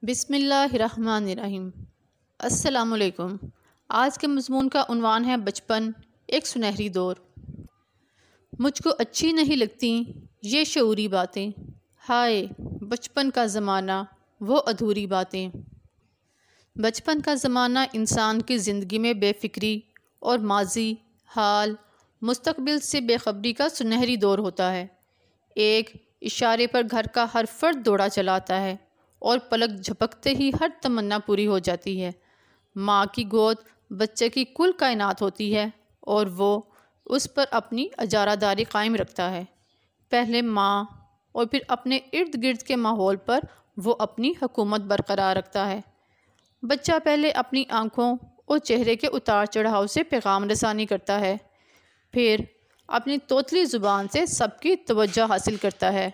بسم اللہ الرحمن الرحیم۔ السلام علیکم۔ آج کے مضمون کا عنوان ہے بچپن، ایک سنہری دور۔ مجھ کو اچھی نہیں لگتی یہ شعوری باتیں، ہائے بچپن کا زمانہ وہ ادھوری باتیں۔ بچپن کا زمانہ انسان کی زندگی میں بے فکری اور ماضی، حال، مستقبل سے بے خبری کا سنہری دور ہوتا ہے۔ ایک اشارے پر گھر کا ہر فرد دوڑا چلاتا ہے اور پلک جھپکتے ہی ہر تمنا پوری ہو جاتی ہے۔ ماں کی گود بچے کی کل کائنات ہوتی ہے اور وہ اس پر اپنی اجارہ داری قائم رکھتا ہے۔ پہلے ماں اور پھر اپنے ارد گرد کے ماحول پر وہ اپنی حکومت برقرار رکھتا ہے۔ بچہ پہلے اپنی آنکھوں اور چہرے کے اتار چڑھاؤ سے پیغام رسانی کرتا ہے، پھر اپنی توتلی زبان سے سب کی توجہ حاصل کرتا ہے۔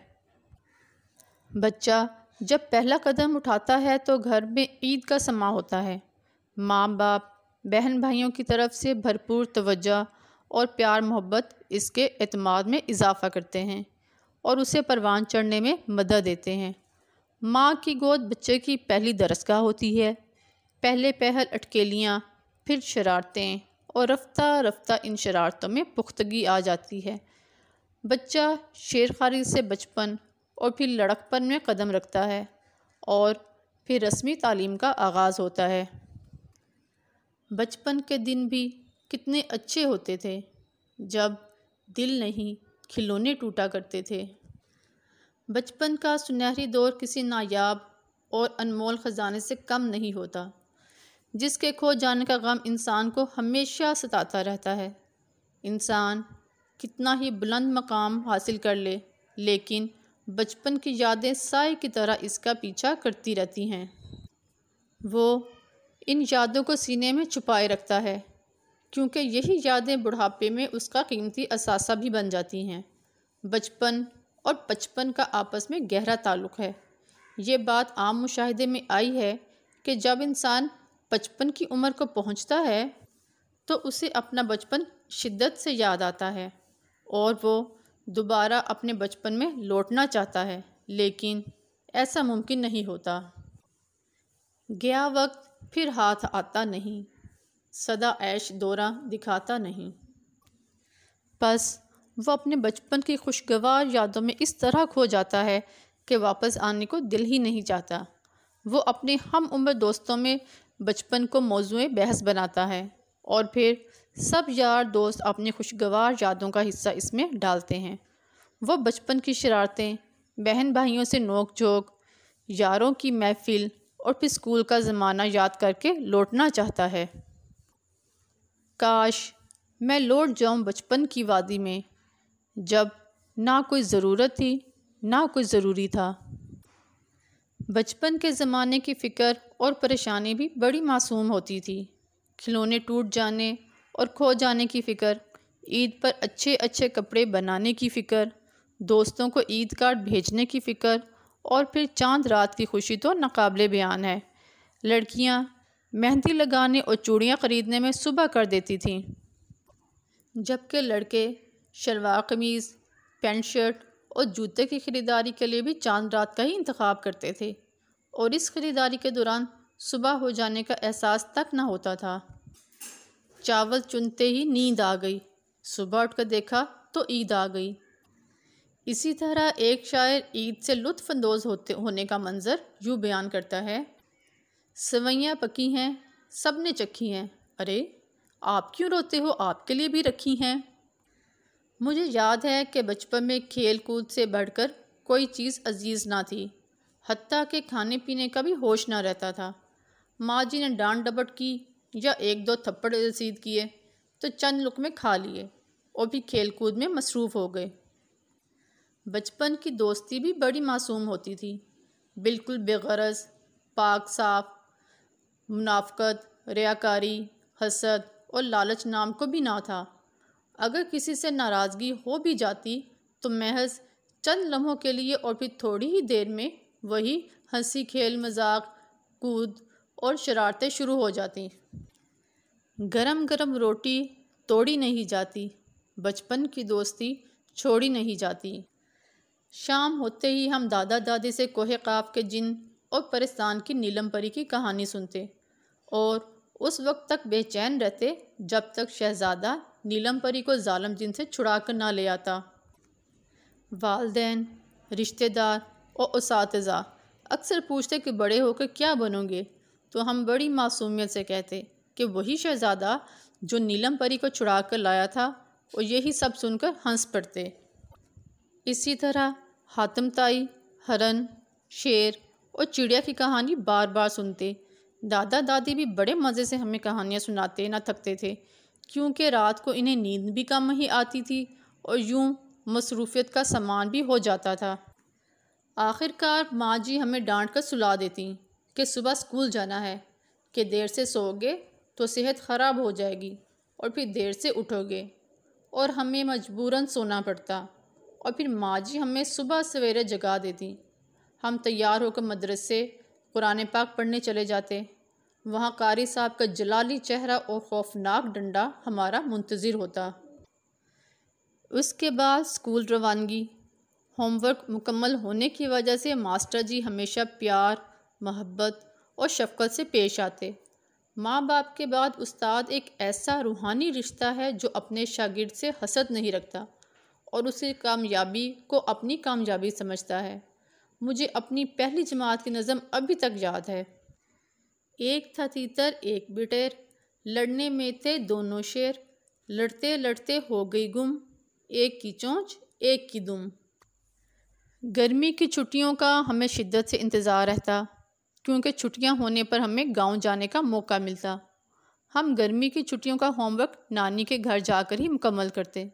بچہ جب پہلا قدم اٹھاتا ہے تو گھر میں عید کا سماں ہوتا ہے۔ ماں باپ، بہن بھائیوں کی طرف سے بھرپور توجہ اور پیار محبت اس کے اعتماد میں اضافہ کرتے ہیں اور اسے پروان چڑھنے میں مدد دیتے ہیں۔ ماں کی گود بچے کی پہلی درسگاہ ہوتی ہے۔ پہلے پہل اٹکیلیاں، پھر شرارتیں اور رفتہ رفتہ ان شرارتوں میں پختگی آ جاتی ہے۔ بچہ شیرخواری سے بچپن اور پھر لڑک پن میں قدم رکھتا ہے اور پھر رسمی تعلیم کا آغاز ہوتا ہے۔ بچپن کے دن بھی کتنے اچھے ہوتے تھے جب دل نہیں کھلونے ٹوٹا کرتے تھے۔ بچپن کا سنہری دور کسی نایاب اور انمول خزانے سے کم نہیں ہوتا، جس کے کھو جانے کا غم انسان کو ہمیشہ ستاتا رہتا ہے۔ انسان کتنا ہی بلند مقام حاصل کر لے، لیکن بچپن کی یادیں سائے کی طرح اس کا پیچھا کرتی رہتی ہیں۔ وہ ان یادوں کو سینے میں چھپائے رکھتا ہے کیونکہ یہی یادیں بڑھاپے میں اس کا قیمتی اثاثہ بھی بن جاتی ہیں۔ بچپن اور بچپن کا آپس میں گہرا تعلق ہے۔ یہ بات عام مشاہدے میں آئی ہے کہ جب انسان بچپن کی عمر کو پہنچتا ہے تو اسے اپنا بچپن شدت سے یاد آتا ہے اور وہ دوبارہ اپنے بچپن میں لوٹنا چاہتا ہے، لیکن ایسا ممکن نہیں ہوتا۔ گیا وقت پھر ہاتھ آتا نہیں، سدا عیش دورہ دکھاتا نہیں۔ بس وہ اپنے بچپن کی خوشگوار یادوں میں اس طرح کھو جاتا ہے کہ واپس آنے کو دل ہی نہیں چاہتا۔ وہ اپنے ہم عمر دوستوں میں بچپن کو موضوع بحث بناتا ہے اور پھر سب یار دوست اپنی خوشگوار یادوں کا حصہ اس میں ڈالتے ہیں۔ وہ بچپن کی شرارتیں، بہن بھائیوں سے نوک جھوک، یاروں کی محفل اور پھر اسکول کا زمانہ یاد کر کے لوٹنا چاہتا ہے۔ کاش میں لوٹ جاؤں بچپن کی وادی میں، جب نہ کوئی ضرورت تھی نہ کوئی ضروری تھا۔ بچپن کے زمانے کی فکر اور پریشانی بھی بڑی معصوم ہوتی تھی۔ کھلونے ٹوٹ جانے اور کھو جانے کی فکر، عید پر اچھے اچھے کپڑے بنانے کی فکر، دوستوں کو عید کارڈ بھیجنے کی فکر اور پھر چاند رات کی خوشی تو ناقابل بیان ہے۔ لڑکیاں مہندی لگانے اور چوڑیاں خریدنے میں صبح کر دیتی تھیں، جبکہ لڑکے شلوار قمیض، پینٹ شرٹ اور جوتے کی خریداری کے لیے بھی چاند رات کا ہی انتخاب کرتے تھے، اور اس خریداری کے دوران صبح ہو جانے کا احساس تک نہ ہوتا تھا۔ چاول چنتے ہی نیند آ گئی، صبح اٹھ کر دیکھا تو عید آ گئی۔ اسی طرح ایک شاعر عید سے لطف اندوز ہونے کا منظر یوں بیان کرتا ہے: سویاں پکی ہیں سب نے چکھی ہیں، ارے آپ کیوں روتے ہو، آپ کے لیے بھی رکھی ہیں۔ مجھے یاد ہے کہ بچپن میں کھیل کود سے بڑھ کر کوئی چیز عزیز نہ تھی، حتیٰ کہ کھانے پینے کا بھی ہوش نہ رہتا تھا۔ ماں جی نے ڈانٹ ڈپٹ کی یا ایک دو تھپڑ رسید کیے تو چند لقمے کھا لیے اور بھی کھیل کود میں مصروف ہو گئے۔ بچپن کی دوستی بھی بڑی معصوم ہوتی تھی، بالکل بے غرض، پاک صاف، منافقت، ریاکاری، حسد اور لالچ نام کو بھی نہ تھا۔ اگر کسی سے ناراضگی ہو بھی جاتی تو محض چند لمحوں کے لیے اور پھر تھوڑی ہی دیر میں وہی ہنسی کھیل مذاق کود اور شرارتیں شروع ہو جاتی۔ گرم گرم روٹی توڑی نہیں جاتی، بچپن کی دوستی چھوڑی نہیں جاتی۔ شام ہوتے ہی ہم دادا دادی سے کوہ قاف کے جن اور پرستان کی نیلم پری کی کہانی سنتے اور اس وقت تک بے چین رہتے جب تک شہزادہ نیلم پری کو ظالم جن سے چھڑا کر نہ لے آتا۔ والدین، رشتہ دار اور اساتذہ اکثر پوچھتے کہ بڑے ہو کر کیا بنو گے، تو ہم بڑی معصومیت سے کہتے کہ وہی شہزادہ جو نیلم پری کو چھڑا کر لایا تھا، اور یہی سب سن کر ہنس پڑتے۔ اسی طرح حاتم طائی، ہرن، شیر اور چڑیا کی کہانی بار بار سنتے۔ دادا دادی بھی بڑے مزے سے ہمیں کہانیاں سناتے نہ تھکتے تھے، کیونکہ رات کو انہیں نیند بھی کم ہی آتی تھی اور یوں مصروفیت کا سامان بھی ہو جاتا تھا۔ آخر کار ماں جی ہمیں ڈانٹ کر سلا دیتی کہ صبح اسکول جانا ہے، کہ دیر سے سو گے تو صحت خراب ہو جائے گی اور پھر دیر سے اٹھو گے، اور ہمیں مجبوراً سونا پڑتا، اور پھر ماں جی ہمیں صبح سویرے جگا دیتی۔ ہم تیار ہو کر مدرسے قرآن پاک پڑھنے چلے جاتے۔ وہاں قاری صاحب کا جلالی چہرہ اور خوفناک ڈنڈا ہمارا منتظر ہوتا۔ اس کے بعد اسکول روانگی۔ ہوم ورک مکمل ہونے کی وجہ سے ماسٹر جی ہمیشہ پیار، محبت اور شفقت سے پیش آتے۔ ماں باپ کے بعد استاد ایک ایسا روحانی رشتہ ہے جو اپنے شاگرد سے حسد نہیں رکھتا اور اس کی کامیابی کو اپنی کامیابی سمجھتا ہے۔ مجھے اپنی پہلی جماعت کی نظم ابھی تک یاد ہے۔ ایک تھا تیتر ایک بٹیر، لڑنے میں تھے دونوں شیر، لڑتے لڑتے ہو گئی گم، ایک کی چونچ ایک کی دم۔ گرمی کی چھٹیوں کا ہمیں شدت سے انتظار رہتا، کیونکہ چھٹیاں ہونے پر ہمیں گاؤں جانے کا موقع ملتا۔ ہم گرمی کی چھٹیوں کا ہوم ورک نانی کے گھر جا کر ہی مکمل کرتے۔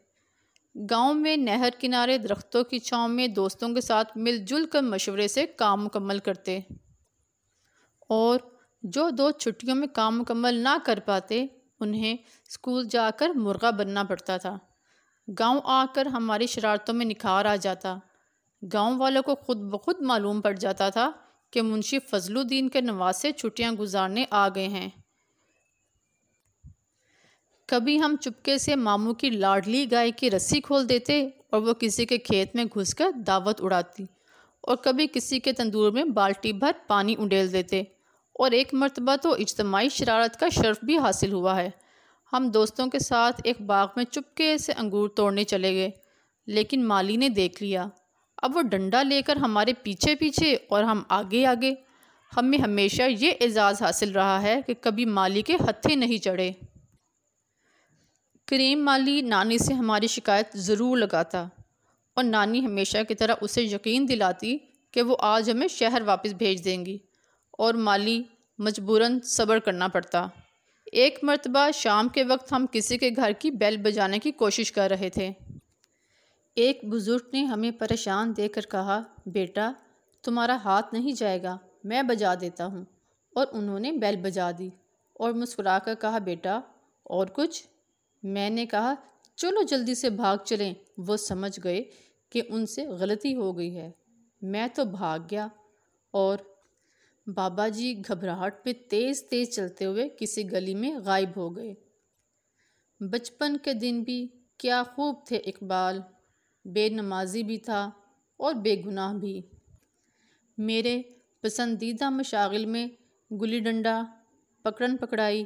گاؤں میں نہر کنارے درختوں کی چھاؤں میں دوستوں کے ساتھ مل جل کر مشورے سے کام مکمل کرتے، اور جو دوست چھٹیوں میں کام مکمل نہ کر پاتے انہیں اسکول جا کر مرغا بننا پڑتا تھا۔ گاؤں آ کر ہماری شرارتوں میں نکھار آ جاتا۔ گاؤں والوں کو خود بخود معلوم پڑ جاتا تھا کہ منشی فضل الدین کے نواسے چھٹیاں گزارنے آ گئے ہیں۔ کبھی ہم چپکے سے ماموں کی لاڈلی گائے کی رسی کھول دیتے اور وہ کسی کے کھیت میں گھس کر دعوت اڑاتی، اور کبھی کسی کے تندور میں بالٹی بھر پانی انڈیل دیتے، اور ایک مرتبہ تو اجتماعی شرارت کا شرف بھی حاصل ہوا ہے۔ ہم دوستوں کے ساتھ ایک باغ میں چپکے سے انگور توڑنے چلے گئے، لیکن مالی نے دیکھ لیا۔ اب وہ ڈنڈا لے کر ہمارے پیچھے پیچھے اور ہم آگے آگے۔ ہمیں ہمیشہ یہ اعزاز حاصل رہا ہے کہ کبھی مالی کے ہتھے نہیں چڑھے۔ کریم مالی نانی سے ہماری شکایت ضرور لگاتا، اور نانی ہمیشہ کی طرح اسے یقین دلاتی کہ وہ آج ہمیں شہر واپس بھیج دیں گی، اور مالی مجبوراً صبر کرنا پڑتا۔ ایک مرتبہ شام کے وقت ہم کسی کے گھر کی بیل بجانے کی کوشش کر رہے تھے۔ ایک بزرگ نے ہمیں پریشان دیکھ کر کہا، بیٹا تمہارا ہاتھ نہیں جائے گا، میں بجا دیتا ہوں، اور انہوں نے بیل بجا دی اور مسکرا کر کہا، بیٹا اور کچھ؟ میں نے کہا، چلو جلدی سے بھاگ چلیں۔ وہ سمجھ گئے کہ ان سے غلطی ہو گئی ہے۔ میں تو بھاگ گیا، اور بابا جی گھبراہٹ میں تیز تیز چلتے ہوئے کسی گلی میں غائب ہو گئے۔ بچپن کے دن بھی کیا خوب تھے اقبال، بے نمازی بھی تھا اور بے گناہ بھی۔ میرے پسندیدہ مشاغل میں گلی ڈنڈا، پکڑن پکڑائی،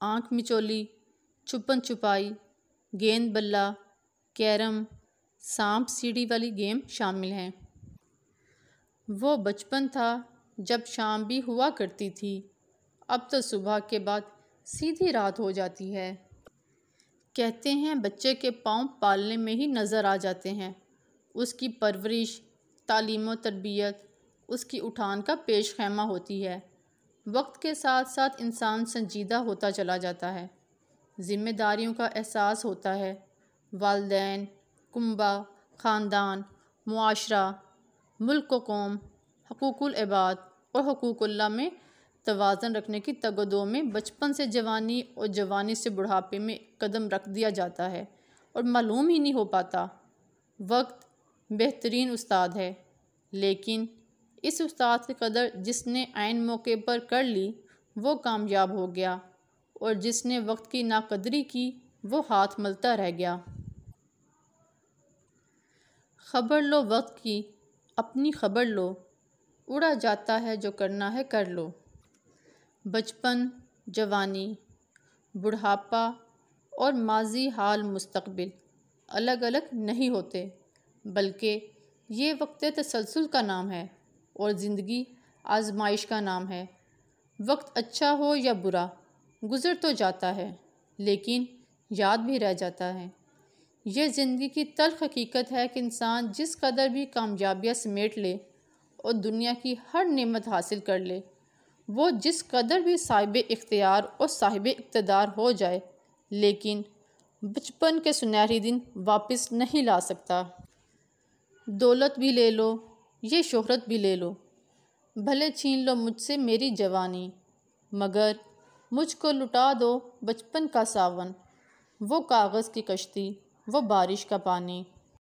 آنکھ مچولی، چھپن چھپائی، گیند بلا، کیرم، سانپ سیڑھی والی گیم شامل ہیں۔ وہ بچپن تھا جب شام بھی ہوا کرتی تھی، اب تو صبح کے بعد سیدھی رات ہو جاتی ہے۔ کہتے ہیں بچے کے پاؤں پالنے میں ہی نظر آ جاتے ہیں، اس کی پرورش، تعلیم و تربیت اس کی اٹھان کا پیش خیمہ ہوتی ہے۔ وقت کے ساتھ ساتھ انسان سنجیدہ ہوتا چلا جاتا ہے، ذمہ داریوں کا احساس ہوتا ہے۔ والدین، کنبہ، خاندان، معاشرہ، ملک و قوم، حقوق العباد اور حقوق اللہ میں توازن رکھنے کی تگ و دو میں بچپن سے جوانی اور جوانی سے بڑھاپے میں قدم رکھ دیا جاتا ہے، اور معلوم ہی نہیں ہو پاتا۔ وقت بہترین استاد ہے، لیکن اس استاد کی قدر جس نے عین موقع پر کر لی وہ کامیاب ہو گیا، اور جس نے وقت کی ناقدری کی وہ ہاتھ ملتا رہ گیا۔ خبر لو وقت کی، اپنی خبر لو، اڑا جاتا ہے جو کرنا ہے کر لو۔ بچپن، جوانی، بڑھاپا اور ماضی حال مستقبل الگ الگ نہیں ہوتے، بلکہ یہ وقت تسلسل کا نام ہے اور زندگی آزمائش کا نام ہے۔ وقت اچھا ہو یا برا گزر تو جاتا ہے، لیکن یاد بھی رہ جاتا ہے۔ یہ زندگی کی تلخ حقیقت ہے کہ انسان جس قدر بھی کامیابیاں سمیٹ لے اور دنیا کی ہر نعمت حاصل کر لے، وہ جس قدر بھی صاحب اختیار اور صاحب اقتدار ہو جائے، لیکن بچپن کے سنہری دن واپس نہیں لا سکتا۔ دولت بھی لے لو، یہ شہرت بھی لے لو، بھلے چھین لو مجھ سے میری جوانی، مگر مجھ کو لٹا دو بچپن کا ساون، وہ کاغذ کی کشتی، وہ بارش کا پانی۔